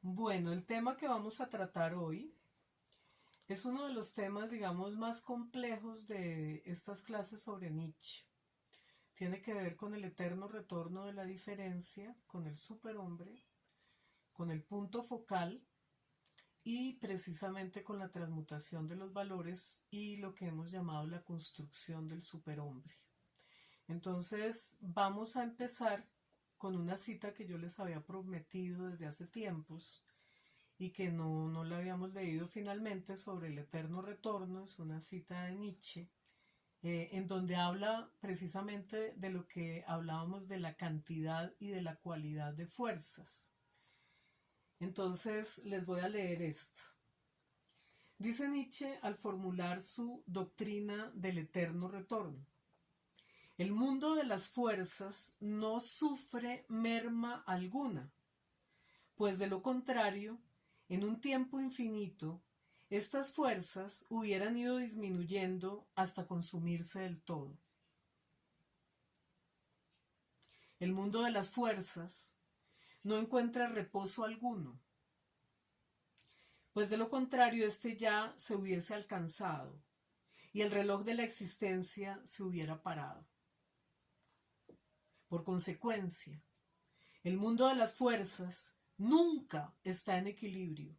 Bueno, el tema que vamos a tratar hoy es uno de los temas, digamos, más complejos de estas clases sobre Nietzsche. Tiene que ver con el eterno retorno de la diferencia, con el superhombre, con el punto focal y precisamente con la transmutación de los valores y lo que hemos llamado la construcción del superhombre. Entonces, vamos a empezar con una cita que yo les había prometido desde hace tiempos y que no la habíamos leído finalmente, sobre el eterno retorno. Es una cita de Nietzsche, en donde habla precisamente de lo que hablábamos de la cantidad y de la cualidad de fuerzas. Entonces les voy a leer esto. Dice Nietzsche al formular su doctrina del eterno retorno: el mundo de las fuerzas no sufre merma alguna, pues de lo contrario, en un tiempo infinito, estas fuerzas hubieran ido disminuyendo hasta consumirse del todo. El mundo de las fuerzas no encuentra reposo alguno, pues de lo contrario éste ya se hubiese alcanzado y el reloj de la existencia se hubiera parado. Por consecuencia, el mundo de las fuerzas nunca está en equilibrio.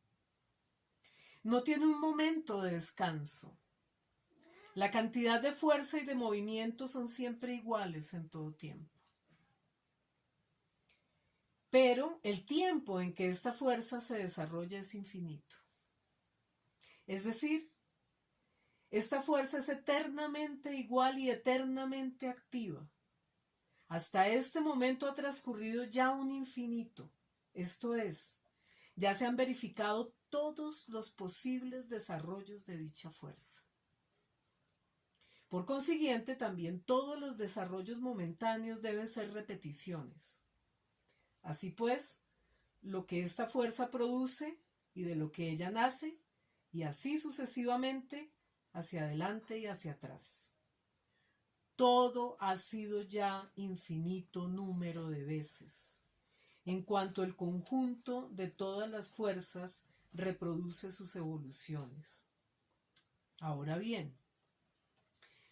No tiene un momento de descanso. La cantidad de fuerza y de movimiento son siempre iguales en todo tiempo. Pero el tiempo en que esta fuerza se desarrolla es infinito. Es decir, esta fuerza es eternamente igual y eternamente activa. Hasta este momento ha transcurrido ya un infinito. Esto es, ya se han verificado todos los posibles desarrollos de dicha fuerza. Por consiguiente, también todos los desarrollos momentáneos deben ser repeticiones. Así pues, lo que esta fuerza produce y de lo que ella nace, y así sucesivamente, hacia adelante y hacia atrás. Todo ha sido ya infinito número de veces, en cuanto el conjunto de todas las fuerzas reproduce sus evoluciones. Ahora bien,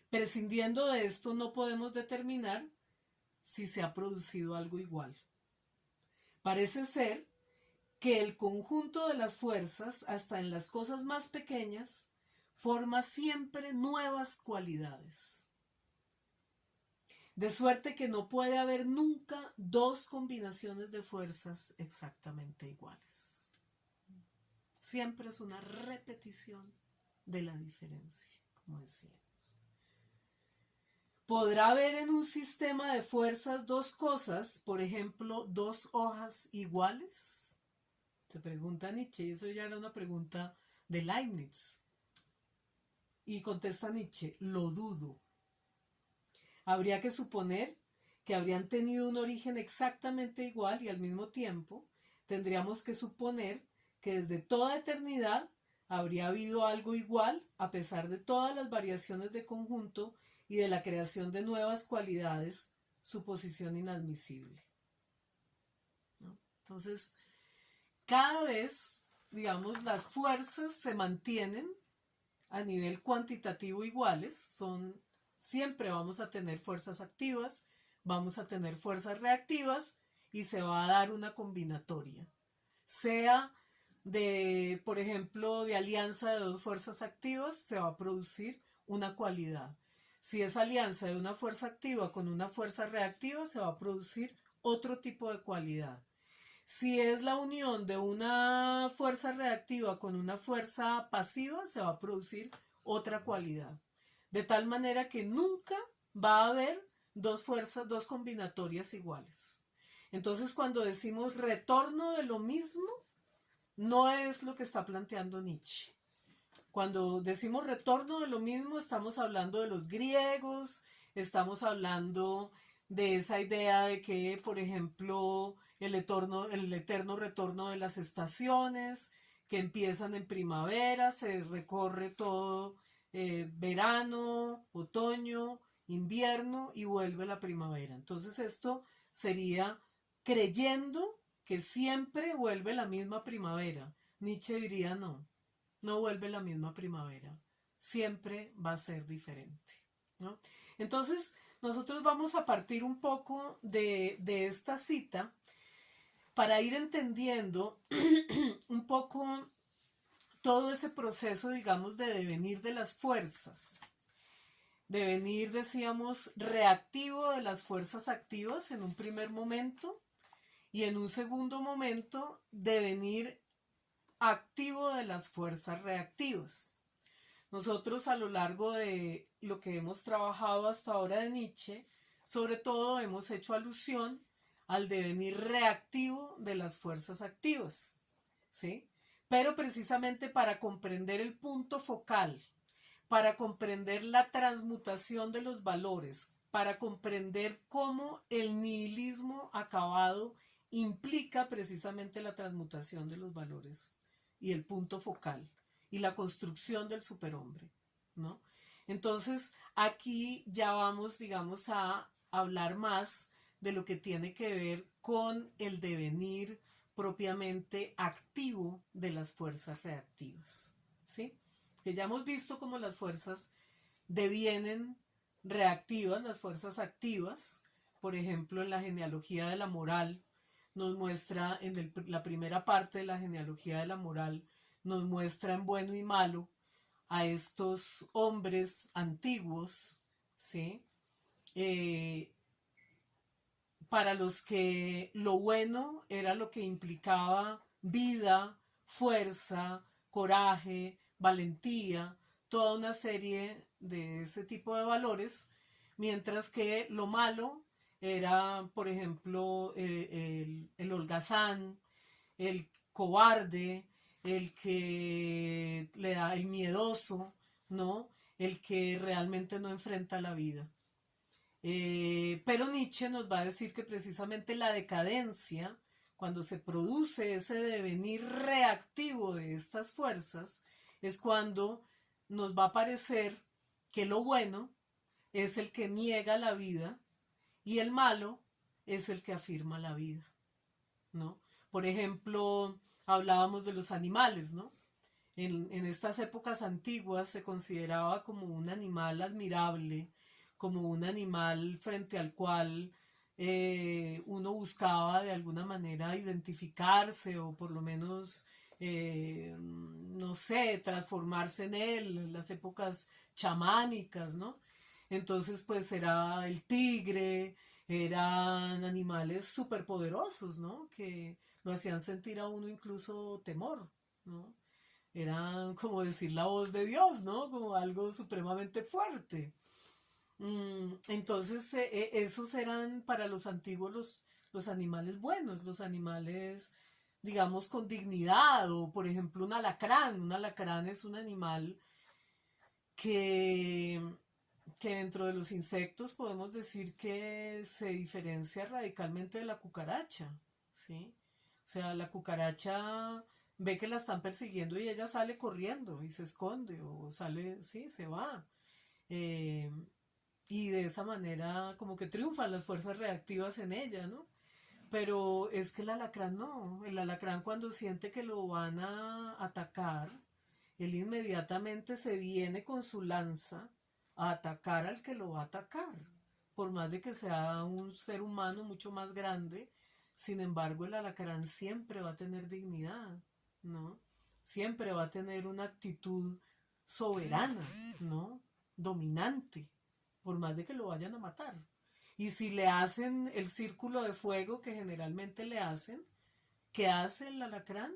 prescindiendo de esto, no podemos determinar si se ha producido algo igual. Parece ser que el conjunto de las fuerzas, hasta en las cosas más pequeñas, forma siempre nuevas cualidades. De suerte que no puede haber nunca dos combinaciones de fuerzas exactamente iguales. Siempre es una repetición de la diferencia, como decíamos. ¿Podrá haber en un sistema de fuerzas dos cosas, por ejemplo, dos hojas iguales? Se pregunta Nietzsche, y eso ya era una pregunta de Leibniz. Y contesta Nietzsche: lo dudo. Habría que suponer que habrían tenido un origen exactamente igual, y al mismo tiempo tendríamos que suponer que desde toda eternidad habría habido algo igual, a pesar de todas las variaciones de conjunto y de la creación de nuevas cualidades, suposición inadmisible, ¿no? Entonces, cada vez, digamos, las fuerzas se mantienen a nivel cuantitativo iguales. Siempre vamos a tener fuerzas activas, vamos a tener fuerzas reactivas, y se va a dar una combinatoria, sea de, por ejemplo, de alianza de dos fuerzas activas, se va a producir una cualidad. Si es alianza de una fuerza activa con una fuerza reactiva, se va a producir otro tipo de cualidad. Si es la unión de una fuerza reactiva con una fuerza pasiva, se va a producir otra cualidad. De tal manera que nunca va a haber dos fuerzas, dos combinatorias iguales. Entonces, cuando decimos retorno de lo mismo, no es lo que está planteando Nietzsche. Cuando decimos retorno de lo mismo, estamos hablando de los griegos, estamos hablando de esa idea de que, por ejemplo, el eterno retorno de las estaciones, que empiezan en primavera, se recorre todo verano, otoño, invierno, y vuelve la primavera. Entonces esto sería creyendo que siempre vuelve la misma primavera. Nietzsche diría no, no vuelve la misma primavera, siempre va a ser diferente, ¿no? Entonces, nosotros vamos a partir un poco de esta cita para ir entendiendo un poco todo ese proceso, digamos, de devenir de las fuerzas. Devenir, decíamos, reactivo de las fuerzas activas en un primer momento y en un segundo momento devenir activo de las fuerzas reactivas. Nosotros a lo largo de lo que hemos trabajado hasta ahora de Nietzsche, sobre todo hemos hecho alusión al devenir reactivo de las fuerzas activas, ¿sí? Pero precisamente para comprender el punto focal, para comprender la transmutación de los valores, para comprender cómo el nihilismo acabado implica precisamente la transmutación de los valores y el punto focal y la construcción del superhombre, ¿no? Entonces, aquí ya vamos, digamos, a hablar más de lo que tiene que ver con el devenir propiamente activo de las fuerzas reactivas, ¿sí? Que ya hemos visto cómo las fuerzas devienen reactivas, las fuerzas activas, por ejemplo, en la genealogía de la moral, nos muestra la primera parte de la genealogía de la moral, nos muestra en bueno y malo a estos hombres antiguos, ¿sí? Para los que lo bueno era lo que implicaba vida, fuerza, coraje, valentía, toda una serie de ese tipo de valores, mientras que lo malo era, por ejemplo, el holgazán, el cobarde, el que le da el miedoso, ¿no? El que realmente no enfrenta la vida. Pero Nietzsche nos va a decir que precisamente la decadencia, cuando se produce ese devenir reactivo de estas fuerzas, es cuando nos va a parecer que lo bueno es el que niega la vida y el malo es el que afirma la vida, ¿no? Por ejemplo, hablábamos de los animales, ¿no? En estas épocas antiguas se consideraba como un animal admirable, como un animal frente al cual uno buscaba de alguna manera identificarse o por lo menos, no sé, transformarse en él, en las épocas chamánicas, ¿no? Entonces, pues era el tigre, eran animales superpoderosos, ¿no? Que lo hacían sentir a uno incluso temor, ¿no? Era como decir la voz de Dios, ¿no? Como algo supremamente fuerte. Entonces, esos eran para los antiguos los animales buenos, los animales, digamos, con dignidad, o por ejemplo un alacrán. Un alacrán es un animal que, que dentro de los insectos podemos decir que se diferencia radicalmente de la cucaracha, ¿sí? O sea, la cucaracha ve que la están persiguiendo y ella sale corriendo y se esconde o sale, sí, se va. Eh, y de esa manera como que triunfan las fuerzas reactivas en ella, ¿no? Pero es que el alacrán no, el alacrán cuando siente que lo van a atacar, él inmediatamente se viene con su lanza a atacar al que lo va a atacar, por más de que sea un ser humano mucho más grande. Sin embargo, el alacrán siempre va a tener dignidad, ¿no? Siempre va a tener una actitud soberana, ¿no? Dominante, por más de que lo vayan a matar. Y si le hacen el círculo de fuego que generalmente le hacen, ¿qué hace el alacrán?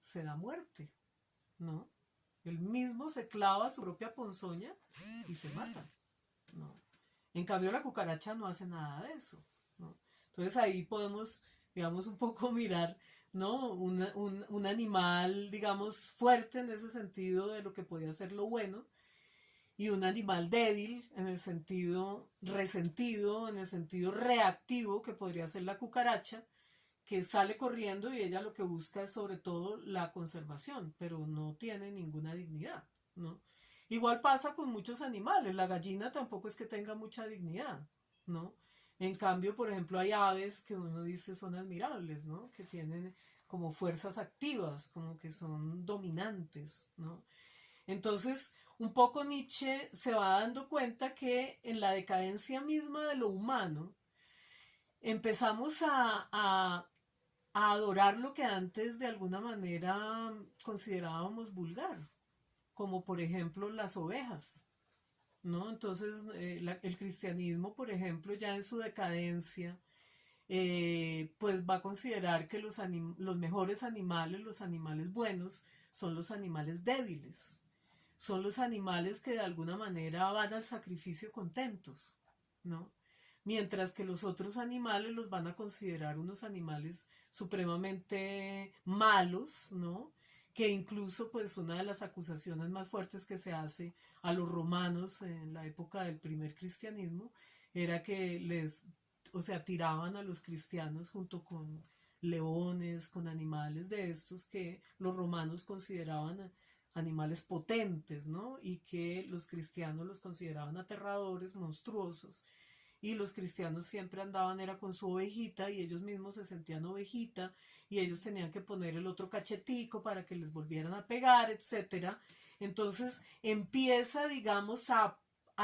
Se da muerte, ¿no? Él mismo se clava su propia ponzoña y se mata, ¿no? En cambio la cucaracha no hace nada de eso, ¿no? Entonces ahí podemos, digamos, un poco mirar, ¿no? Un animal, digamos, fuerte en ese sentido de lo que podía ser lo bueno, y un animal débil en el sentido resentido, en el sentido reactivo, que podría ser la cucaracha, que sale corriendo y ella lo que busca es sobre todo la conservación, pero no tiene ninguna dignidad, ¿no? Igual pasa con muchos animales, la gallina tampoco es que tenga mucha dignidad, ¿no? En cambio, por ejemplo, hay aves que uno dice son admirables, ¿no? Que tienen como fuerzas activas, como que son dominantes, ¿no? Entonces, un poco Nietzsche se va dando cuenta que en la decadencia misma de lo humano, empezamos a adorar lo que antes de alguna manera considerábamos vulgar, como por ejemplo las ovejas, ¿no? Entonces, el cristianismo, por ejemplo, ya en su decadencia, pues va a considerar que los mejores animales, los animales buenos, son los animales débiles, son los animales que de alguna manera van al sacrificio contentos, ¿no? Mientras que los otros animales los van a considerar unos animales supremamente malos, ¿no? Que incluso pues una de las acusaciones más fuertes que se hace a los romanos en la época del primer cristianismo era que o sea, tiraban a los cristianos junto con leones, con animales de estos que los romanos consideraban animales potentes, ¿no? Y que los cristianos los consideraban aterradores, monstruosos, y los cristianos siempre andaban era con su ovejita y ellos mismos se sentían ovejita y ellos tenían que poner el otro cachetico para que les volvieran a pegar, etcétera. Entonces empieza, digamos, a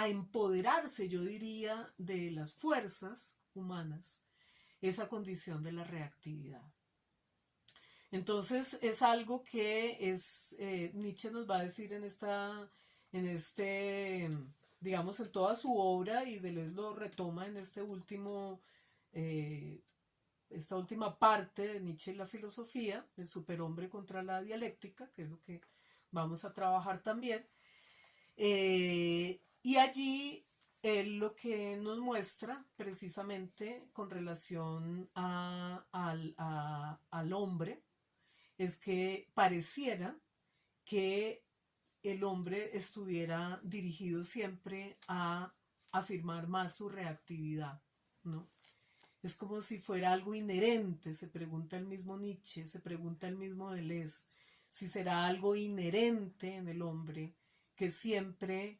empoderarse, yo diría, de las fuerzas humanas, esa condición de la reactividad. Entonces es algo que Nietzsche nos va a decir en este, digamos, en toda su obra, y Deleuze lo retoma en eh, esta última parte de Nietzsche y la filosofía, el superhombre contra la dialéctica, que es lo que vamos a trabajar también. Y allí él lo que nos muestra precisamente con relación al hombre es que pareciera que el hombre estuviera dirigido siempre a afirmar más su reactividad, ¿no? Es como si fuera algo inherente, se pregunta el mismo Nietzsche, se pregunta el mismo Deleuze, si será algo inherente en el hombre que siempre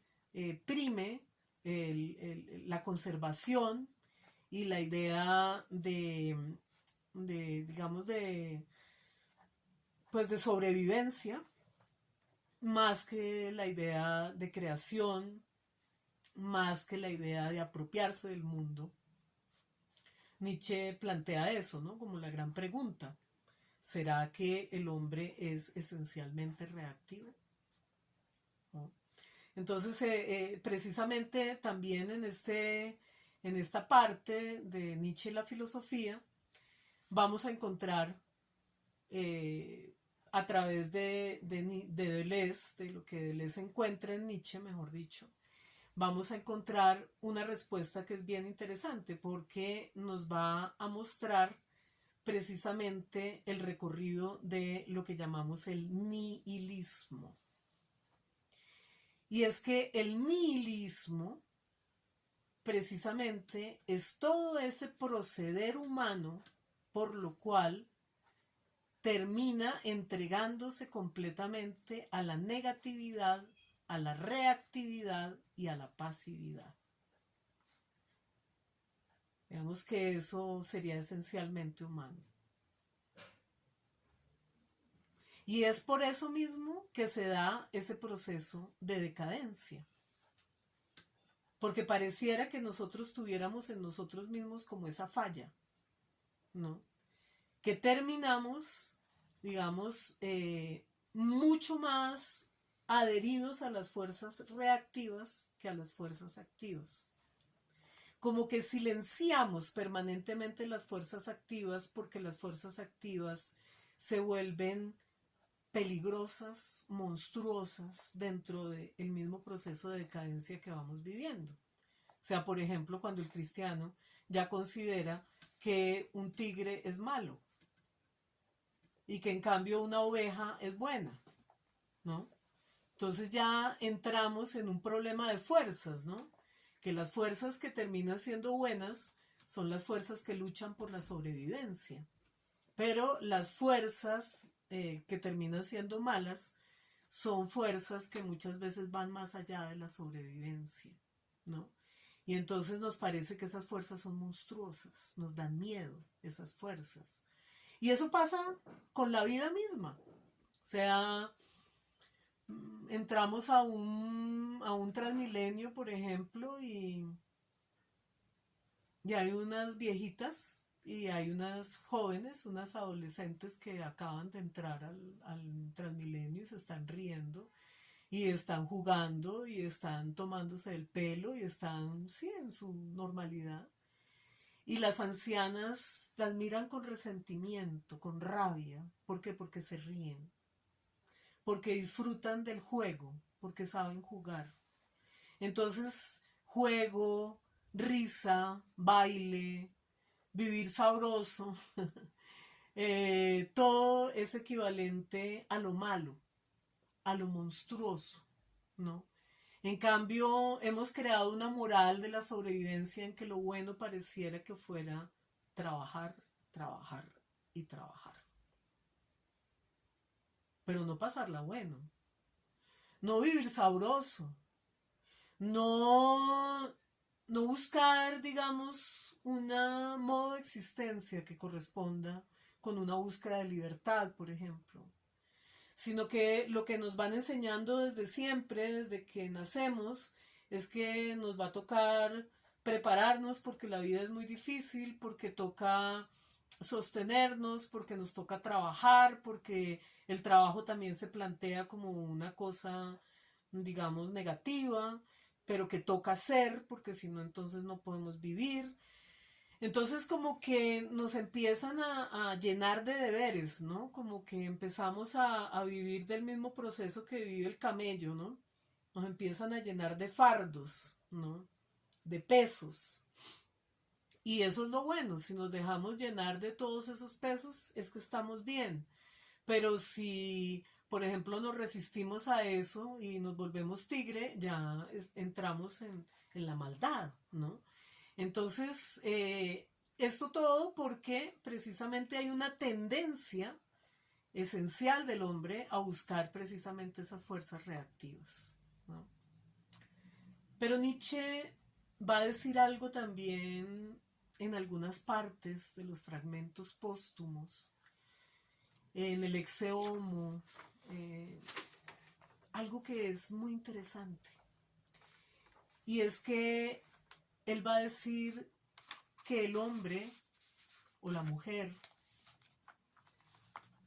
prime la conservación y la idea digamos, pues de sobrevivencia, más que la idea de creación, más que la idea de apropiarse del mundo. Nietzsche plantea eso, ¿no? Como la gran pregunta. ¿Será que el hombre es esencialmente reactivo? ¿No? Entonces, precisamente también en esta parte de Nietzsche y la filosofía, vamos a encontrar a través de Deleuze, de lo que Deleuze encuentra en Nietzsche, mejor dicho, vamos a encontrar una respuesta que es bien interesante porque nos va a mostrar precisamente el recorrido de lo que llamamos el nihilismo. Y es que el nihilismo precisamente es todo ese proceder humano por lo cual termina entregándose completamente a la negatividad, a la reactividad y a la pasividad. Digamos que eso sería esencialmente humano. Y es por eso mismo que se da ese proceso de decadencia. Porque pareciera que nosotros tuviéramos en nosotros mismos como esa falla, ¿no? Que terminamos, digamos, mucho más adheridos a las fuerzas reactivas que a las fuerzas activas. Como que silenciamos permanentemente las fuerzas activas porque las fuerzas activas se vuelven peligrosas, monstruosas dentro del mismo proceso de decadencia que vamos viviendo. O sea, por ejemplo, cuando el cristiano ya considera que un tigre es malo y que en cambio una oveja es buena, ¿no? Entonces ya entramos en un problema de fuerzas, ¿no? Que las fuerzas que terminan siendo buenas son las fuerzas que luchan por la sobrevivencia, pero las fuerzas que terminan siendo malas son fuerzas que muchas veces van más allá de la sobrevivencia, ¿no? Y entonces nos parece que esas fuerzas son monstruosas, nos dan miedo esas fuerzas. Y eso pasa con la vida misma. O sea, entramos a un Transmilenio, por ejemplo, y hay unas viejitas y hay unas jóvenes, unas adolescentes que acaban de entrar al Transmilenio y se están riendo y están jugando y están tomándose el pelo y están, sí, en su normalidad. Y las ancianas las miran con resentimiento, con rabia. ¿Por qué? Porque se ríen, porque disfrutan del juego, porque saben jugar. Entonces, juego, risa, baile, vivir sabroso, todo es equivalente a lo malo, a lo monstruoso, ¿no? En cambio, hemos creado una moral de la sobrevivencia en que lo bueno pareciera que fuera trabajar, trabajar y trabajar. Pero no pasarla bueno, no vivir sabroso, no, no buscar, digamos, un modo de existencia que corresponda con una búsqueda de libertad, por ejemplo, sino que lo que nos van enseñando desde siempre, desde que nacemos, es que nos va a tocar prepararnos porque la vida es muy difícil, porque toca sostenernos, porque nos toca trabajar, porque el trabajo también se plantea como una cosa, digamos, negativa, pero que toca hacer, porque si no, entonces no podemos vivir. Entonces como que nos empiezan a llenar de deberes, ¿no? Como que empezamos a vivir del mismo proceso que vive el camello, ¿no? Nos empiezan a llenar de fardos, ¿no? De pesos. Y eso es lo bueno, si nos dejamos llenar de todos esos pesos es que estamos bien. Pero si, por ejemplo, nos resistimos a eso y nos volvemos tigre, ya entramos en la maldad, ¿no? Entonces, esto todo porque precisamente hay una tendencia esencial del hombre a buscar precisamente esas fuerzas reactivas, ¿no? Pero Nietzsche va a decir algo también en algunas partes de los fragmentos póstumos, en el Exe Homo, eh, algo que es muy interesante. Y es que él va a decir que el hombre o la mujer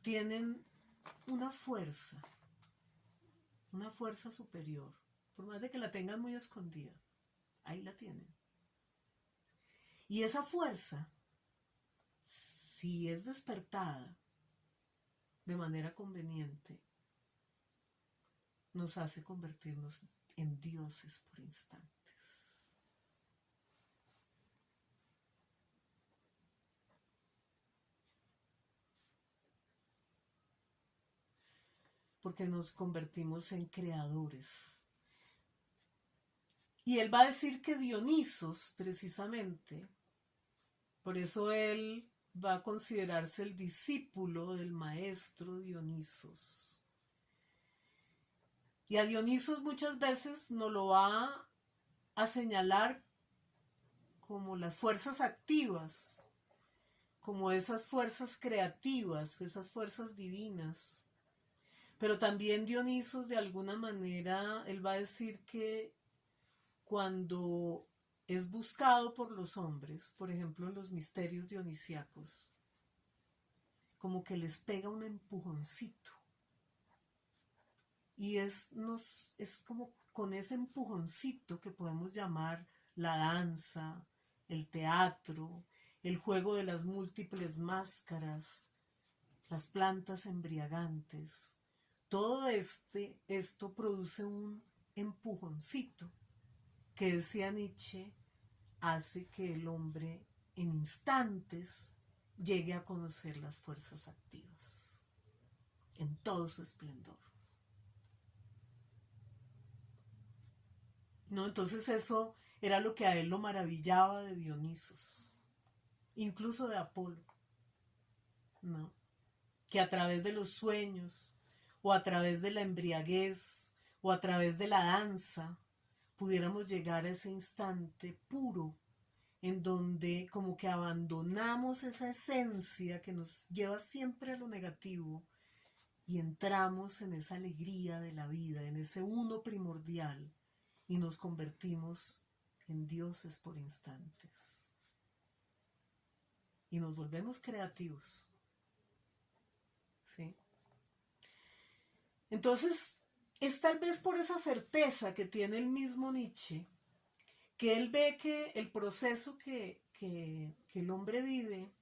tienen una fuerza superior, por más de que la tengan muy escondida, ahí la tienen. Y esa fuerza, si es despertada de manera conveniente, nos hace convertirnos en dioses por instantes. Porque nos convertimos en creadores. Y él va a decir que Dionisos, precisamente, por eso él va a considerarse el discípulo del maestro Dionisos. Y a Dionisos muchas veces nos lo va a señalar como las fuerzas activas, como esas fuerzas creativas, esas fuerzas divinas. Pero también Dionisos, de alguna manera, él va a decir que cuando es buscado por los hombres, por ejemplo en los misterios dionisíacos, como que les pega un empujoncito. Y es como con ese empujoncito que podemos llamar la danza, el teatro, el juego de las múltiples máscaras, las plantas embriagantes. Todo esto produce un empujoncito que, decía Nietzsche, hace que el hombre en instantes llegue a conocer las fuerzas activas en todo su esplendor. ¿No? Entonces eso era lo que a él lo maravillaba de Dionisos, incluso de Apolo, ¿no? Que a través de los sueños, o a través de la embriaguez, o a través de la danza, pudiéramos llegar a ese instante puro en donde como que abandonamos esa esencia que nos lleva siempre a lo negativo y entramos en esa alegría de la vida, en ese uno primordial, y nos convertimos en dioses por instantes. Y nos volvemos creativos. ¿Sí? Entonces, es tal vez por esa certeza que tiene el mismo Nietzsche, que él ve que el proceso que el hombre vive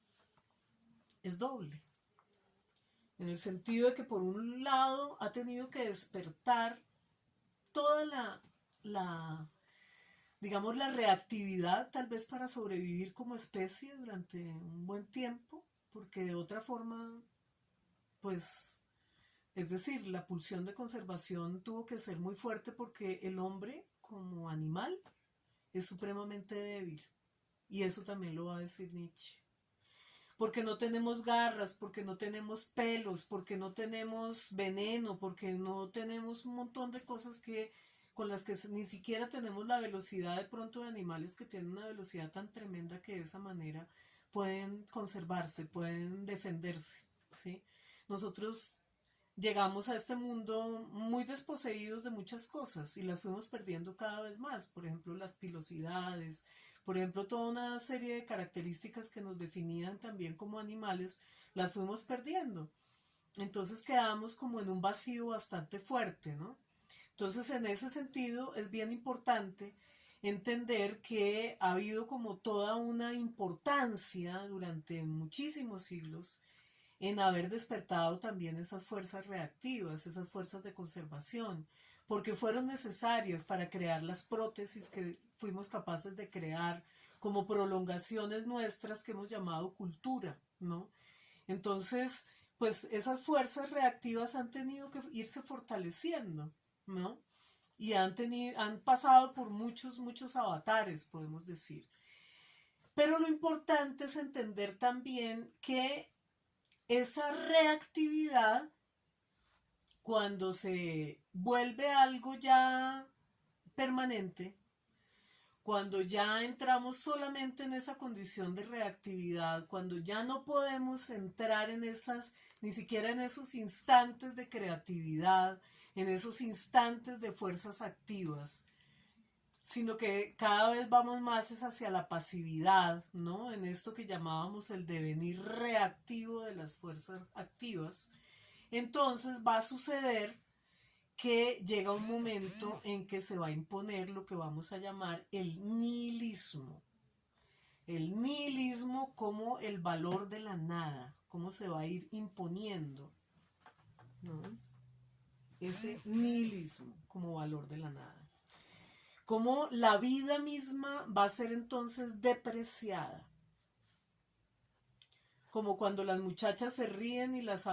es doble. En el sentido de que por un lado ha tenido que despertar toda digamos, la reactividad tal vez para sobrevivir como especie durante un buen tiempo, porque de otra forma, pues, es decir, la pulsión de conservación tuvo que ser muy fuerte porque el hombre como animal es supremamente débil. Y eso también lo va a decir Nietzsche. Porque no tenemos garras, porque no tenemos pelos, porque no tenemos veneno, porque no tenemos un montón de cosas con las que ni siquiera tenemos la velocidad de pronto de animales que tienen una velocidad tan tremenda que de esa manera pueden conservarse, pueden defenderse, ¿sí? Nosotros llegamos a este mundo muy desposeídos de muchas cosas y las fuimos perdiendo cada vez más. Por ejemplo, las pilosidades, por ejemplo, toda una serie de características que nos definían también como animales, las fuimos perdiendo. Entonces quedamos como en un vacío bastante fuerte, ¿no? Entonces, en ese sentido, es bien importante entender que ha habido como toda una importancia durante muchísimos siglos en haber despertado también esas fuerzas reactivas, esas fuerzas de conservación, porque fueron necesarias para crear las prótesis que fuimos capaces de crear como prolongaciones nuestras que hemos llamado cultura, ¿no? Entonces, pues esas fuerzas reactivas han tenido que irse fortaleciendo, ¿no? Y han pasado por muchos avatares, podemos decir. Pero lo importante es entender también que esa reactividad, cuando se vuelve algo ya permanente, cuando ya entramos solamente en esa condición de reactividad, cuando ya no podemos entrar en esas, ni siquiera en esos instantes de creatividad, en esos instantes de fuerzas activas, sino que cada vez vamos más es hacia la pasividad, ¿no? En esto que llamábamos el devenir reactivo de las fuerzas activas. Entonces va a suceder que llega un momento en que se va a imponer lo que vamos a llamar el nihilismo. El nihilismo como el valor de la nada, cómo se va a ir imponiendo, ¿no? Ese nihilismo como valor de la nada. Cómo la vida misma va a ser entonces depreciada. Como cuando las muchachas se ríen y las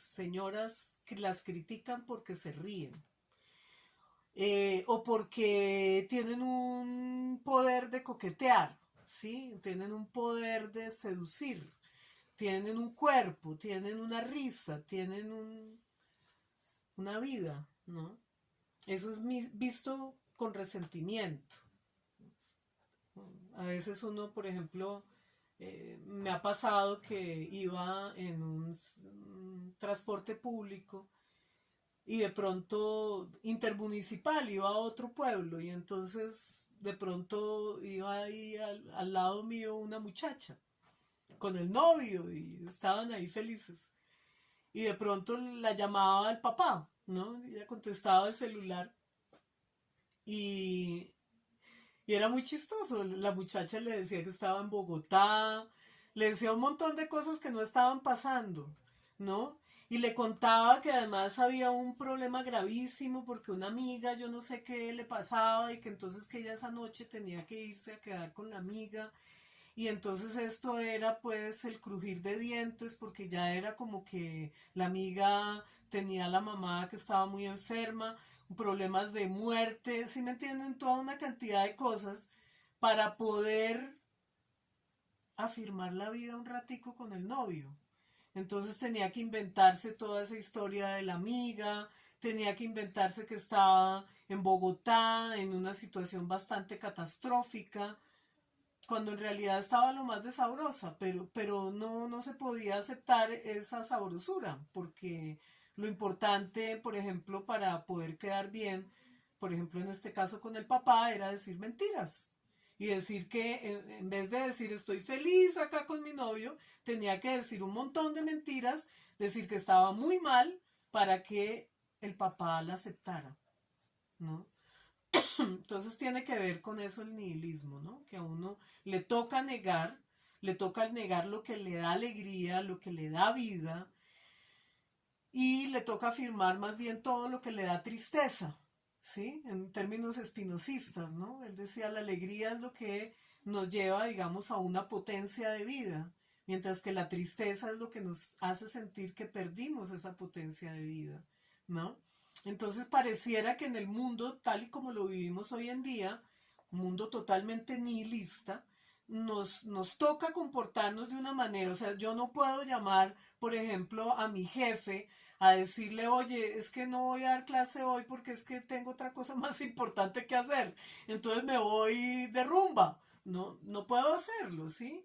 señoras las critican porque se ríen. O porque tienen un poder de coquetear, ¿sí? Tienen un poder de seducir, tienen un cuerpo, tienen una risa, tienen una vida, ¿no? Eso es visto con resentimiento. A veces uno, por ejemplo, me ha pasado que iba en un transporte público y de pronto intermunicipal, iba a otro pueblo y entonces de pronto iba ahí al lado mío una muchacha con el novio y estaban ahí felices. Y de pronto la llamaba el papá, ¿no? Y ella contestaba el celular y era muy chistoso. La muchacha le decía que estaba en Bogotá, le decía un montón de cosas que no estaban pasando, ¿no? Y le contaba que además había un problema gravísimo porque una amiga, yo no sé qué le pasaba y que entonces que ella esa noche tenía que irse a quedar con la amiga. Y entonces esto era pues el crujir de dientes porque ya era como que la amiga tenía a la mamá que estaba muy enferma, problemas de muerte, ¿sí me entienden? Toda una cantidad de cosas para poder afirmar la vida un ratico con el novio. Entonces tenía que inventarse toda esa historia de la amiga, tenía que inventarse que estaba en Bogotá, en una situación bastante catastrófica, cuando en realidad estaba lo más de sabrosa, pero no se podía aceptar esa sabrosura, porque lo importante, por ejemplo, para poder quedar bien, por ejemplo, en este caso con el papá, era decir mentiras. Y decir que en vez de decir estoy feliz acá con mi novio, tenía que decir un montón de mentiras, decir que estaba muy mal para que el papá la aceptara, ¿no? Entonces tiene que ver con eso el nihilismo, ¿no? Que a uno le toca negar lo que le da alegría, lo que le da vida, y le toca afirmar más bien todo lo que le da tristeza, ¿sí? En términos espinosistas, ¿no? Él decía, la alegría es lo que nos lleva, digamos, a una potencia de vida, mientras que la tristeza es lo que nos hace sentir que perdimos esa potencia de vida, ¿no? Entonces pareciera que en el mundo, tal y como lo vivimos hoy en día, un mundo totalmente nihilista, nos toca comportarnos de una manera. O sea, yo no puedo llamar, por ejemplo, a mi jefe a decirle, oye, es que no voy a dar clase hoy porque es que tengo otra cosa más importante que hacer, entonces me voy de rumba. No puedo hacerlo, ¿sí?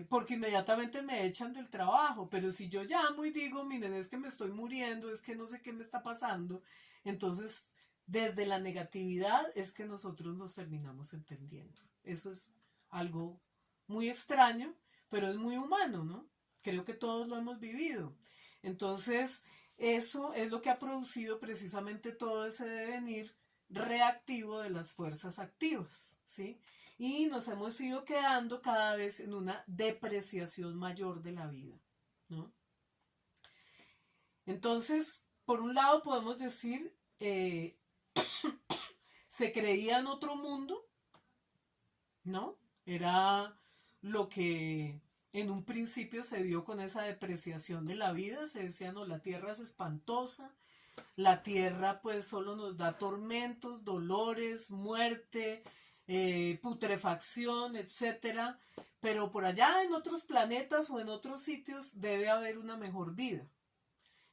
Porque inmediatamente me echan del trabajo, pero si yo llamo y digo, miren, es que me estoy muriendo, es que no sé qué me está pasando, entonces desde la negatividad es que nosotros nos terminamos entendiendo. Eso es algo muy extraño, pero es muy humano, ¿no? Creo que todos lo hemos vivido. Entonces, eso es lo que ha producido precisamente todo ese devenir reactivo de las fuerzas activas, ¿sí? Y nos hemos ido quedando cada vez en una depreciación mayor de la vida, ¿no? Entonces, por un lado podemos decir, se creía en otro mundo, ¿no? Era lo que en un principio se dio con esa depreciación de la vida. Se decía, no, la tierra es espantosa, la tierra pues solo nos da tormentos, dolores, muerte, putrefacción, etcétera. Pero por allá en otros planetas o en otros sitios debe haber una mejor vida.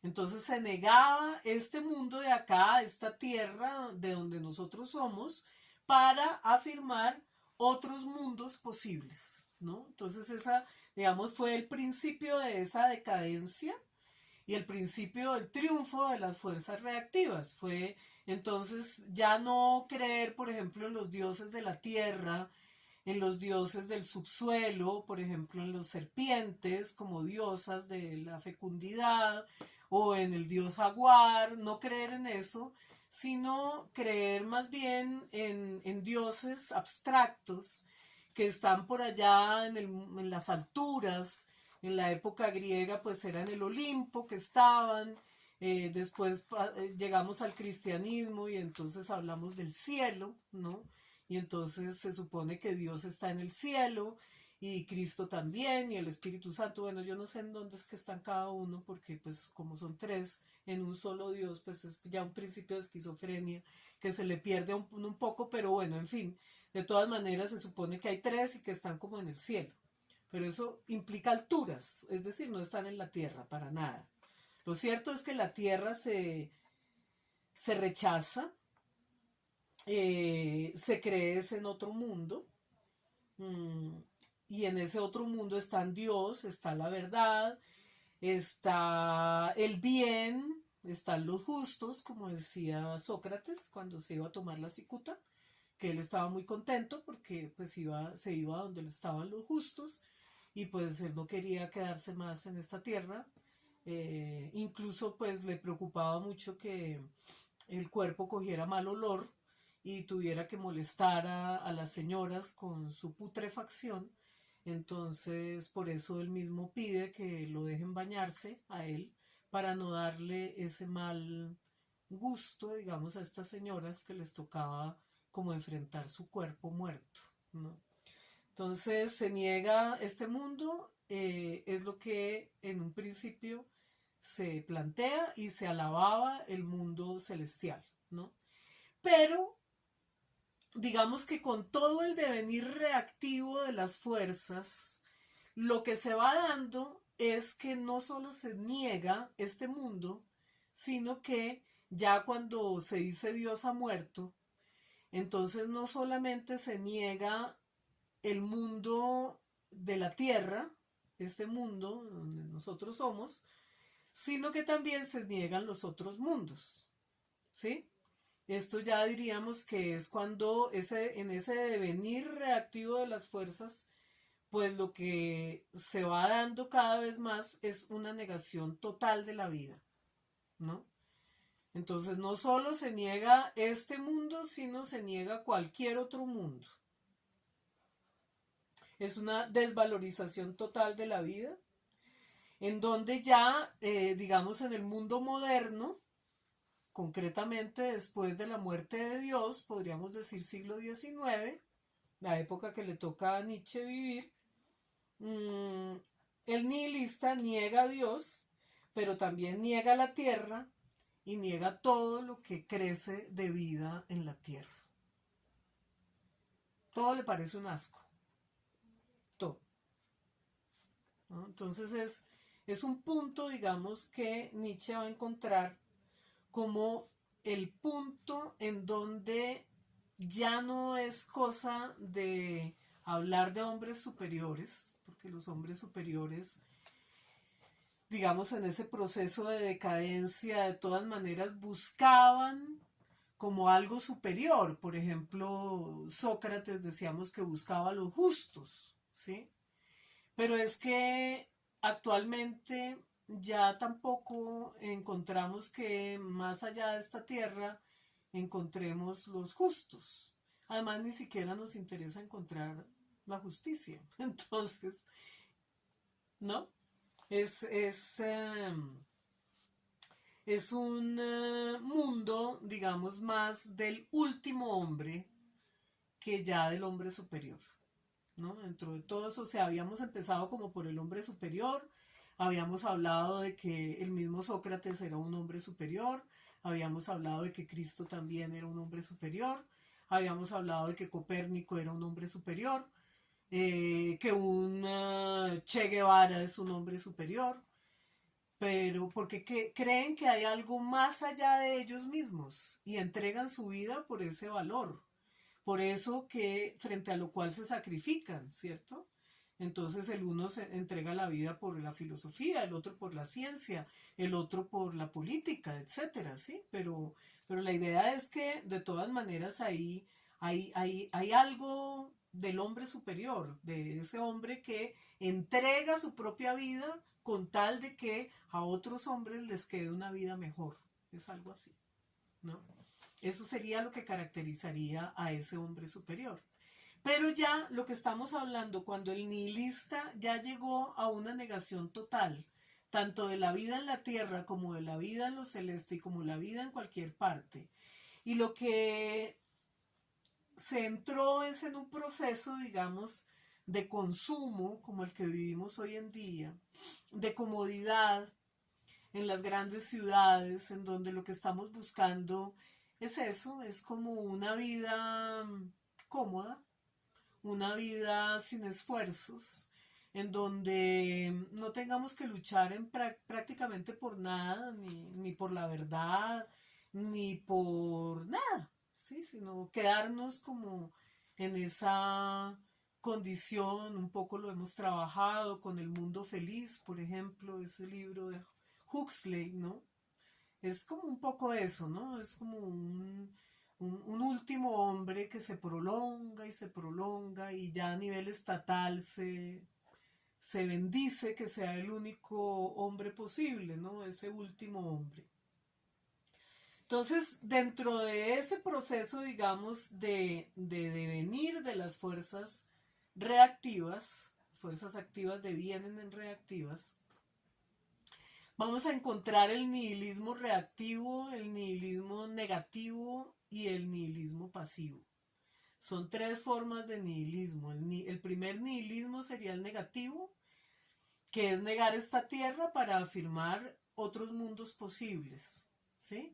Entonces se negaba este mundo de acá, esta tierra de donde nosotros somos, para afirmar otros mundos posibles, ¿no? Entonces esa, digamos, fue el principio de esa decadencia y el principio del triunfo de las fuerzas reactivas. Fue entonces ya no creer, por ejemplo, en los dioses de la tierra, en los dioses del subsuelo, por ejemplo, en los serpientes como diosas de la fecundidad, o en el dios jaguar, no creer en eso, sino creer más bien en dioses abstractos que están por allá en las alturas. En la época griega pues era en el Olimpo que estaban, después llegamos al cristianismo y entonces hablamos del cielo, ¿no? Y entonces se supone que Dios está en el cielo y Cristo también y el Espíritu Santo. Bueno, yo no sé en dónde es que están cada uno porque pues como son tres en un solo Dios, pues es ya un principio de esquizofrenia que se le pierde un poco, pero bueno, en fin, de todas maneras se supone que hay tres y que están como en el cielo. Pero eso implica alturas, es decir, no están en la tierra para nada. Lo cierto es que la tierra se rechaza, se cree en otro mundo, mmm, y en ese otro mundo está Dios, está la verdad, está el bien, están los justos, como decía Sócrates cuando se iba a tomar la cicuta, que él estaba muy contento porque pues se iba a donde estaban los justos y pues él no quería quedarse más en esta tierra. Incluso pues le preocupaba mucho que el cuerpo cogiera mal olor y tuviera que molestar a las señoras con su putrefacción. Entonces por eso él mismo pide que lo dejen bañarse a él para no darle ese mal gusto, digamos, a estas señoras que les tocaba como enfrentar su cuerpo muerto, ¿no? Entonces se niega este mundo, es lo que en un principio se plantea y se alababa el mundo celestial, ¿no? Pero digamos que con todo el devenir reactivo de las fuerzas, lo que se va dando es que no solo se niega este mundo, sino que ya cuando se dice Dios ha muerto, entonces no solamente se niega el mundo de la tierra, este mundo donde nosotros somos, sino que también se niegan los otros mundos, ¿sí? Esto ya diríamos que es cuando en ese devenir reactivo de las fuerzas, pues lo que se va dando cada vez más es una negación total de la vida, ¿no? Entonces no solo se niega este mundo, sino se niega cualquier otro mundo. Es una desvalorización total de la vida, en donde ya, digamos, en el mundo moderno, concretamente después de la muerte de Dios, podríamos decir siglo XIX, la época que le toca a Nietzsche vivir, el nihilista niega a Dios, pero también niega la tierra y niega todo lo que crece de vida en la tierra. Todo le parece un asco. Todo. ¿No? Entonces es un punto, digamos, que Nietzsche va a encontrar como el punto en donde ya no es cosa de hablar de hombres superiores, porque los hombres superiores, digamos, en ese proceso de decadencia, de todas maneras buscaban como algo superior. Por ejemplo, Sócrates decíamos que buscaba a los justos, ¿sí? Pero es que actualmente ya tampoco encontramos que más allá de esta tierra encontremos los justos. Además, ni siquiera nos interesa encontrar la justicia. Entonces, ¿no? Es, es, eh, es un mundo, digamos, más del último hombre que ya del hombre superior, ¿no? Dentro de todo eso, o sea, habíamos empezado como por el hombre superior, habíamos hablado de que el mismo Sócrates era un hombre superior, habíamos hablado de que Cristo también era un hombre superior, habíamos hablado de que Copérnico era un hombre superior, que un Che Guevara es un hombre superior, pero porque creen que hay algo más allá de ellos mismos y entregan su vida por ese valor. Por eso que frente a lo cual se sacrifican, ¿cierto? Entonces el uno se entrega la vida por la filosofía, el otro por la ciencia, el otro por la política, etcétera, ¿sí? Pero la idea es que de todas maneras hay algo del hombre superior, de ese hombre que entrega su propia vida con tal de que a otros hombres les quede una vida mejor. Es algo así, ¿no? Eso sería lo que caracterizaría a ese hombre superior. Pero ya lo que estamos hablando, cuando el nihilista ya llegó a una negación total, tanto de la vida en la tierra como de la vida en lo celeste y como la vida en cualquier parte, y lo que se entró es en un proceso, digamos, de consumo como el que vivimos hoy en día, de comodidad en las grandes ciudades, en donde lo que estamos buscando es eso, es como una vida cómoda, una vida sin esfuerzos, en donde no tengamos que luchar prácticamente por nada, ni por la verdad, ni por nada, ¿sí? Sino quedarnos como en esa condición, un poco lo hemos trabajado con El Mundo Feliz, por ejemplo, ese libro de Huxley, ¿no? Es como un poco eso, ¿no? Es como un último hombre que se prolonga y se prolonga y ya a nivel estatal se bendice que sea el único hombre posible, ¿no? Ese último hombre. Entonces, dentro de ese proceso, digamos, de devenir de las fuerzas reactivas, fuerzas activas devienen en reactivas, vamos a encontrar el nihilismo reactivo, el nihilismo negativo y el nihilismo pasivo. Son tres formas de nihilismo. El primer nihilismo sería el negativo, que es negar esta tierra para afirmar otros mundos posibles, ¿sí?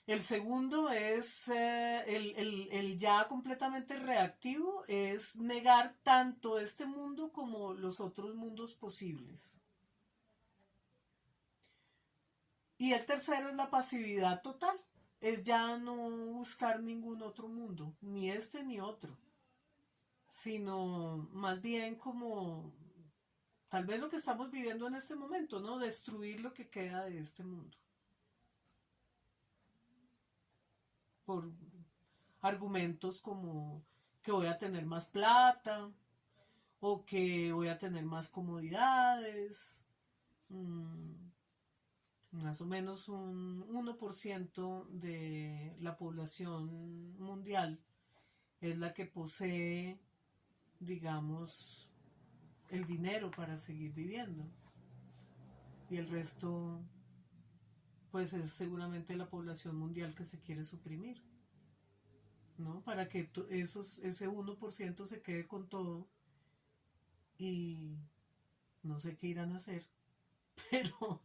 El segundo es el ya completamente reactivo, es negar tanto este mundo como los otros mundos posibles. Y el tercero es la pasividad total. Es ya no buscar ningún otro mundo, ni este ni otro, sino más bien como tal vez lo que estamos viviendo en este momento, ¿no? Destruir lo que queda de este mundo. Por argumentos como que voy a tener más plata o que voy a tener más comodidades. Más o menos un 1% de la población mundial es la que posee, digamos, el dinero para seguir viviendo. Y el resto, pues es seguramente la población mundial que se quiere suprimir, ¿no? Para que ese 1% se quede con todo y no sé qué irán a hacer, pero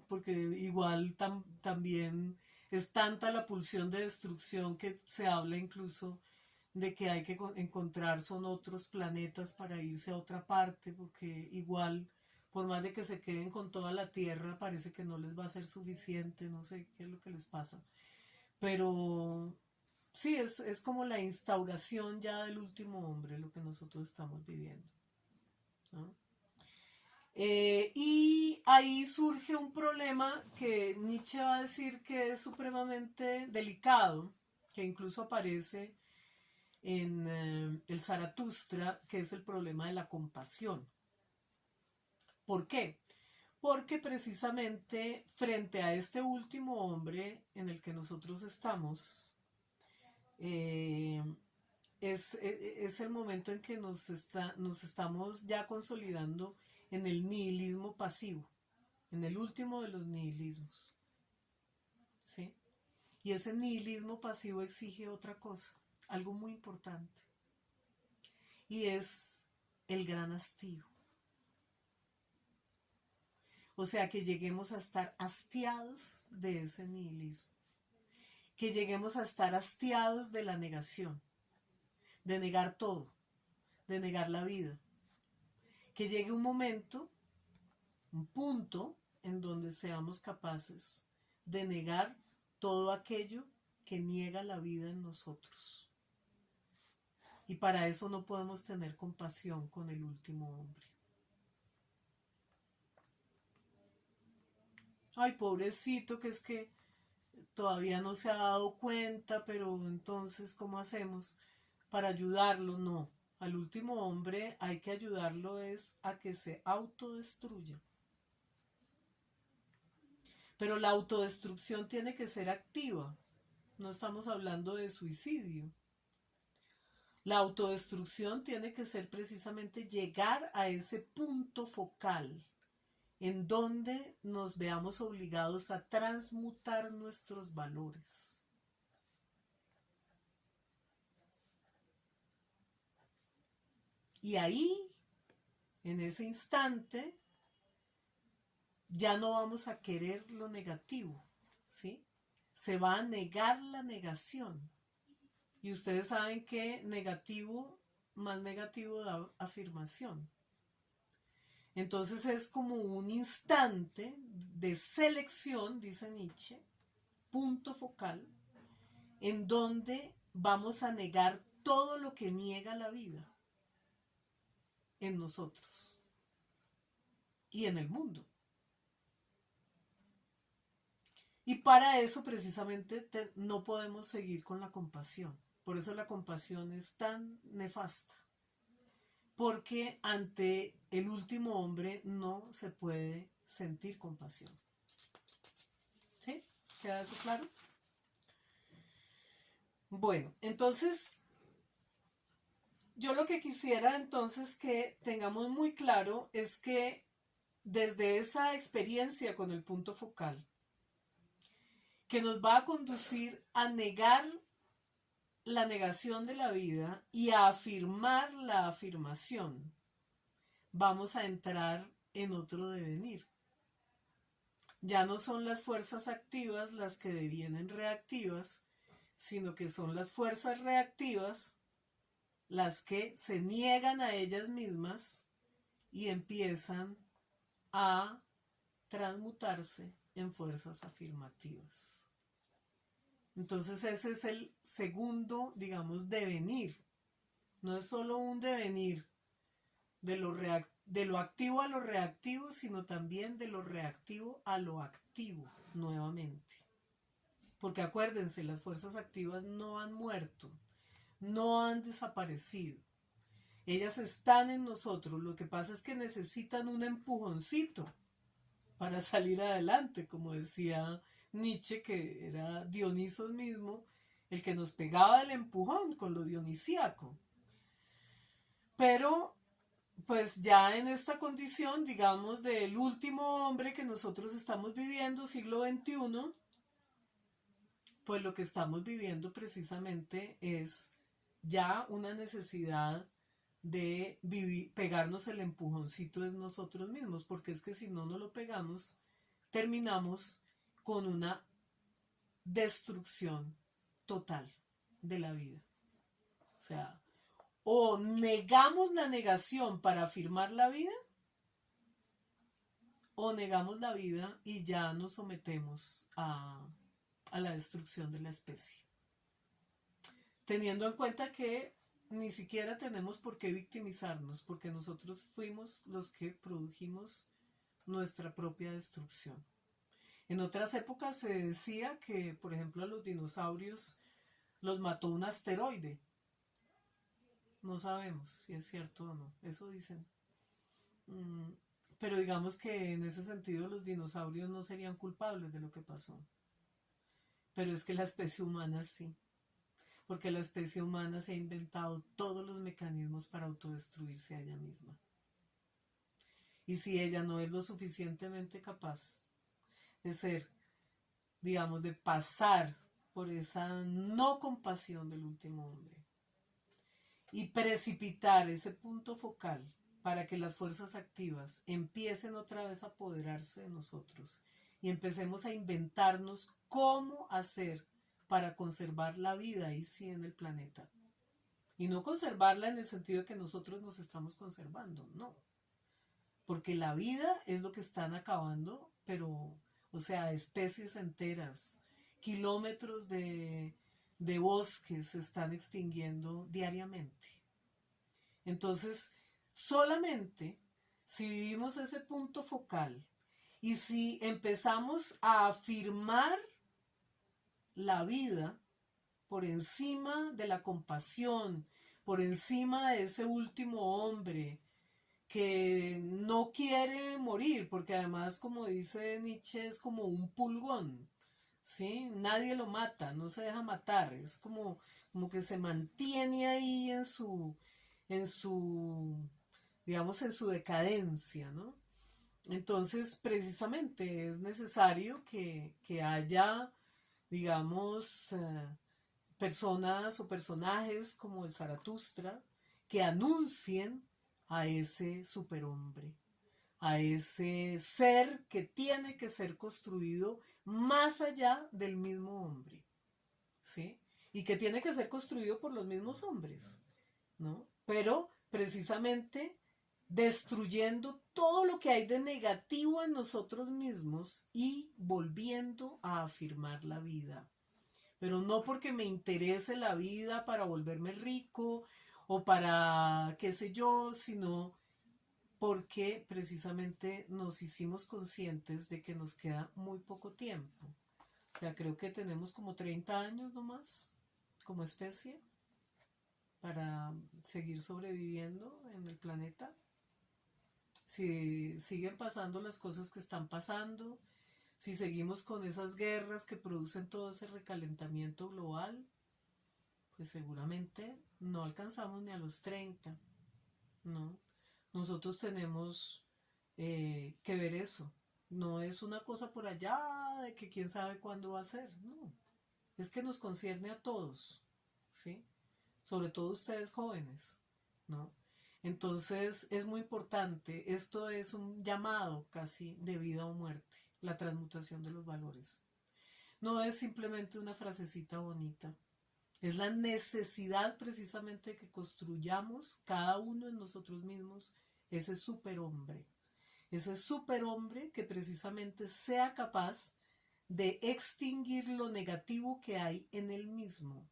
porque igual también es tanta la pulsión de destrucción que se habla incluso de que hay que encontrar son otros planetas para irse a otra parte, porque igual, por más de que se queden con toda la Tierra, parece que no les va a ser suficiente, no sé qué es lo que les pasa. Pero sí, es como la instauración ya del último hombre, lo que nosotros estamos viviendo, ¿no? Y ahí surge un problema que Nietzsche va a decir que es supremamente delicado, que incluso aparece en el Zaratustra, que es el problema de la compasión. ¿Por qué? Porque precisamente frente a este último hombre en el que nosotros estamos, eh, es el momento en que nos estamos ya consolidando en el nihilismo pasivo, en el último de los nihilismos. ¿Sí? Y ese nihilismo pasivo exige otra cosa, algo muy importante, y es el gran hastío. O sea, que lleguemos a estar hastiados de ese nihilismo, que lleguemos a estar hastiados de la negación, de negar todo, de negar la vida, que llegue un momento, un punto en donde seamos capaces de negar todo aquello que niega la vida en nosotros. Y para eso no podemos tener compasión con el último hombre. Ay, pobrecito, que es que todavía no se ha dado cuenta, pero entonces, ¿cómo hacemos para ayudarlo? No, al último hombre hay que ayudarlo es a que se autodestruya. Pero la autodestrucción tiene que ser activa. No estamos hablando de suicidio. La autodestrucción tiene que ser precisamente llegar a ese punto focal en donde nos veamos obligados a transmutar nuestros valores. Y ahí, en ese instante, ya no vamos a querer lo negativo, ¿sí? Se va a negar la negación. Y ustedes saben que negativo más negativo da afirmación. Entonces es como un instante de selección, dice Nietzsche, punto focal, en donde vamos a negar todo lo que niega la vida en nosotros y en el mundo. Y para eso precisamente no podemos seguir con la compasión. Por eso la compasión es tan nefasta. Porque ante el último hombre no se puede sentir compasión. ¿Sí? ¿Queda eso claro? Bueno, entonces yo lo que quisiera entonces que tengamos muy claro es que desde esa experiencia con el punto focal, que nos va a conducir a negar la negación de la vida y a afirmar la afirmación, vamos a entrar en otro devenir. Ya no son las fuerzas activas las que devienen reactivas, sino que son las fuerzas reactivas las que se niegan a ellas mismas y empiezan a transmutarse en fuerzas afirmativas. Entonces ese es el segundo, digamos, devenir. No es solo un devenir de lo activo a lo reactivo, sino también de lo reactivo a lo activo nuevamente. Porque acuérdense, las fuerzas activas no han muerto, no han desaparecido. Ellas están en nosotros, lo que pasa es que necesitan un empujoncito para salir adelante, como decía Nietzsche, que era Dioniso mismo, el que nos pegaba el empujón con lo dionisíaco. Pero pues ya en esta condición, digamos, del último hombre que nosotros estamos viviendo, siglo XXI, pues lo que estamos viviendo precisamente es ya una necesidad de pegarnos el empujoncito de nosotros mismos, porque es que si no nos lo pegamos, terminamos con una destrucción total de la vida. O sea, o negamos la negación para afirmar la vida, o negamos la vida y ya nos sometemos a la destrucción de la especie. Teniendo en cuenta que ni siquiera tenemos por qué victimizarnos, porque nosotros fuimos los que produjimos nuestra propia destrucción. En otras épocas se decía que, por ejemplo, a los dinosaurios los mató un asteroide. No sabemos si es cierto o no, eso dicen. Pero digamos que en ese sentido los dinosaurios no serían culpables de lo que pasó. Pero es que la especie humana sí. Porque la especie humana se ha inventado todos los mecanismos para autodestruirse a ella misma. Y si ella no es lo suficientemente capaz de ser, digamos, de pasar por esa no compasión del último hombre y precipitar ese punto focal para que las fuerzas activas empiecen otra vez a apoderarse de nosotros y empecemos a inventarnos cómo hacer para conservar la vida ahí sí en el planeta. Y no conservarla en el sentido de que nosotros nos estamos conservando, no. Porque la vida es lo que están acabando, pero, o sea, especies enteras, kilómetros de bosques se están extinguiendo diariamente. Entonces, solamente si vivimos ese punto focal y si empezamos a afirmar la vida por encima de la compasión, por encima de ese último hombre que no quiere morir, porque además, como dice Nietzsche, es como un pulgón, ¿sí? Nadie lo mata, no se deja matar, es como que se mantiene ahí en su, digamos, en su decadencia, ¿no? Entonces, precisamente es necesario que haya, digamos, personas o personajes como el Zaratustra que anuncien a ese superhombre, a ese ser que tiene que ser construido más allá del mismo hombre, ¿sí? Y que tiene que ser construido por los mismos hombres, ¿no? Pero precisamente destruyendo todo lo que hay de negativo en nosotros mismos y volviendo a afirmar la vida. Pero no porque me interese la vida para volverme rico o para qué sé yo, sino porque precisamente nos hicimos conscientes de que nos queda muy poco tiempo. O sea, creo que tenemos como 30 años nomás como especie para seguir sobreviviendo en el planeta. Si siguen pasando las cosas que están pasando, si seguimos con esas guerras que producen todo ese recalentamiento global, pues seguramente no alcanzamos ni a los 30, ¿no? Nosotros tenemos que ver eso. No es una cosa por allá de que quién sabe cuándo va a ser, no. Es que nos concierne a todos, ¿sí? Sobre todo ustedes jóvenes, ¿no? Entonces es muy importante, esto es un llamado casi de vida o muerte, la transmutación de los valores. No es simplemente una frasecita bonita, es la necesidad precisamente de que construyamos cada uno en nosotros mismos ese superhombre, ese superhombre que precisamente sea capaz de extinguir lo negativo que hay en él mismo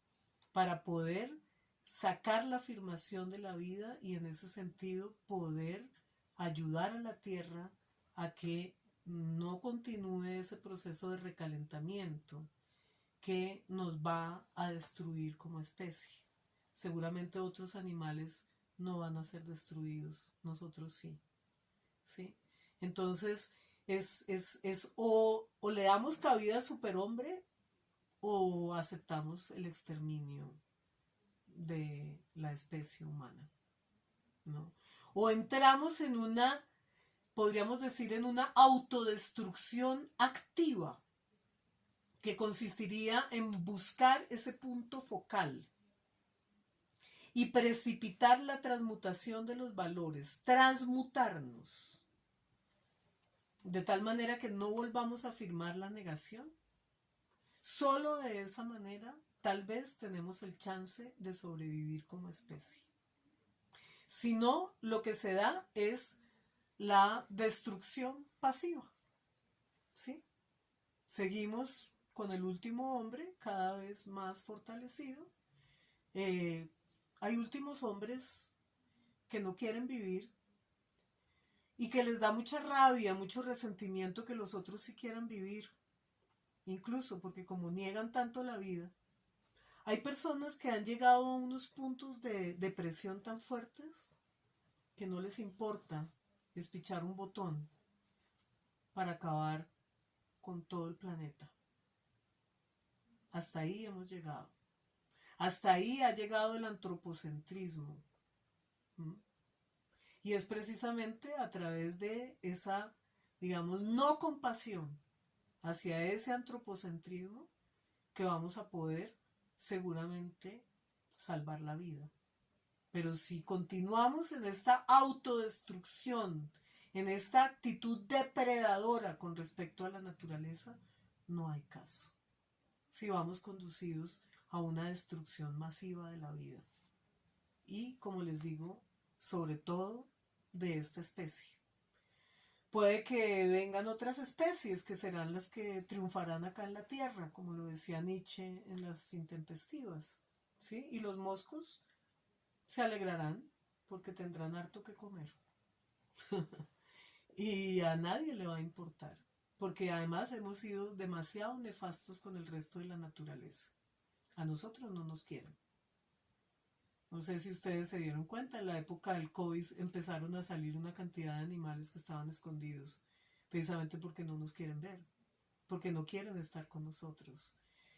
para poder sacar la afirmación de la vida y en ese sentido poder ayudar a la Tierra a que no continúe ese proceso de recalentamiento que nos va a destruir como especie. Seguramente otros animales no van a ser destruidos, nosotros sí. ¿Sí? Entonces, o le damos cabida al superhombre o aceptamos el exterminio de la especie humana, ¿no? O entramos en una, podríamos decir, en una autodestrucción activa, que consistiría en buscar ese punto focal y precipitar la transmutación de los valores, transmutarnos, de tal manera que no volvamos a afirmar la negación. Solo de esa manera, tal vez tenemos el chance de sobrevivir como especie. Si no, lo que se da es la destrucción pasiva. ¿Sí? Seguimos con el último hombre cada vez más fortalecido. Hay últimos hombres que no quieren vivir y que les da mucha rabia, mucho resentimiento que los otros sí quieran vivir. Incluso porque como niegan tanto la vida, hay personas que han llegado a unos puntos de depresión tan fuertes que no les importa espichar un botón para acabar con todo el planeta. Hasta ahí hemos llegado. Hasta ahí ha llegado el antropocentrismo. Y es precisamente a través de esa, digamos, no compasión hacia ese antropocentrismo que vamos a poder seguramente salvar la vida. Pero si continuamos en esta autodestrucción, en esta actitud depredadora con respecto a la naturaleza, no hay caso. Si vamos conducidos a una destrucción masiva de la vida. Y, como les digo, sobre todo de esta especie. Puede que vengan otras especies que serán las que triunfarán acá en la Tierra, como lo decía Nietzsche en Las Intempestivas, ¿sí? Y los moscos se alegrarán porque tendrán harto que comer. Y a nadie le va a importar, porque además hemos sido demasiado nefastos con el resto de la naturaleza. A nosotros no nos quieren. No sé si ustedes se dieron cuenta, en la época del COVID empezaron a salir una cantidad de animales que estaban escondidos, precisamente porque no nos quieren ver, porque no quieren estar con nosotros.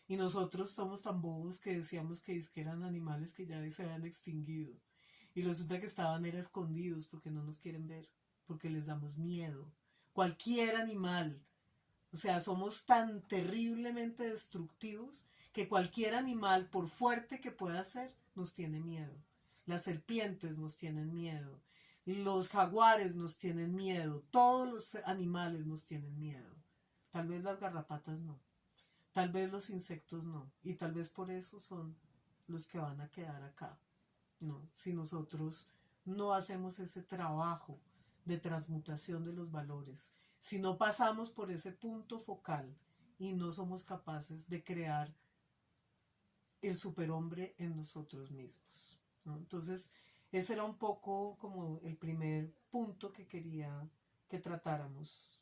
Y nosotros somos tan bobos que decíamos que eran animales que ya se habían extinguido. Y resulta que estaban escondidos porque no nos quieren ver, porque les damos miedo. Cualquier animal. O sea, somos tan terriblemente destructivos que cualquier animal, por fuerte que pueda ser, nos tiene miedo. Las serpientes nos tienen miedo. Los jaguares nos tienen miedo. Todos los animales nos tienen miedo. Tal vez las garrapatas no. Tal vez los insectos no. Y tal vez por eso son los que van a quedar acá. No, si nosotros no hacemos ese trabajo de transmutación de los valores, si no pasamos por ese punto focal y no somos capaces de crear el superhombre en nosotros mismos, ¿no? Entonces, ese era un poco como el primer punto que quería que tratáramos